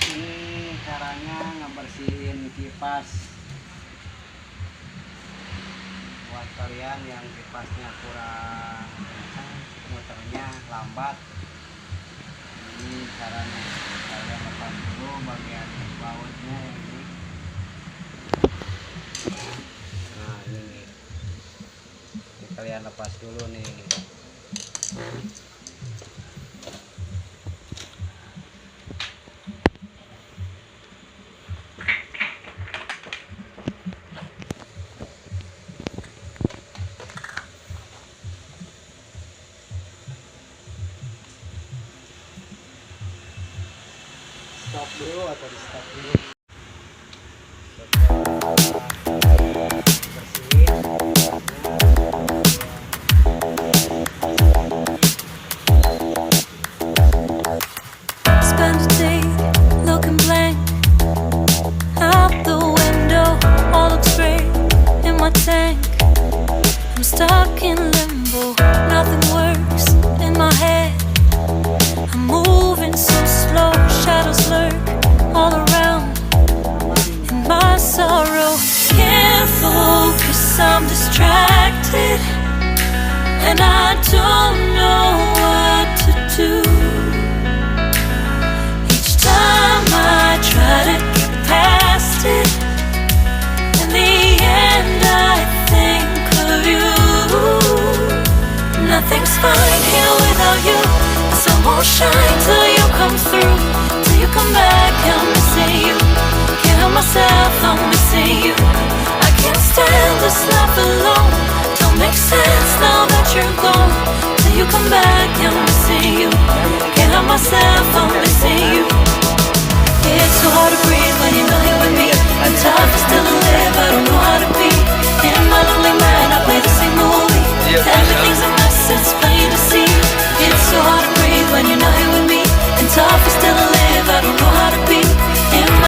Ini caranya ngebersihin kipas buat kalian yang kipasnya kurang kencang, muternya lambat. Ini caranya, kalian lepas dulu bagian bautnya ini. Nah ini nih, ini kalian lepas dulu nih. Stop dulu atau di stop dulu. Spend a day looking blank out the window, all looks great in my tank. I'm stuck in limbo, nothing works in my head. I'm moving so slow, shadows lurk all around. In my sorrow, can't focus, I'm distracted, and I don't know what to do. Each time I try to get past it, in the end I think of you. Nothing's fine here without you. The sun won't shine till you come through. Till you come back, I'm missing you. Can't help myself, I'm missing you. I can't stand this life alone. Don't make sense now that you're gone. Till you come back, I'm missing you. Can't help myself, I'm missing you.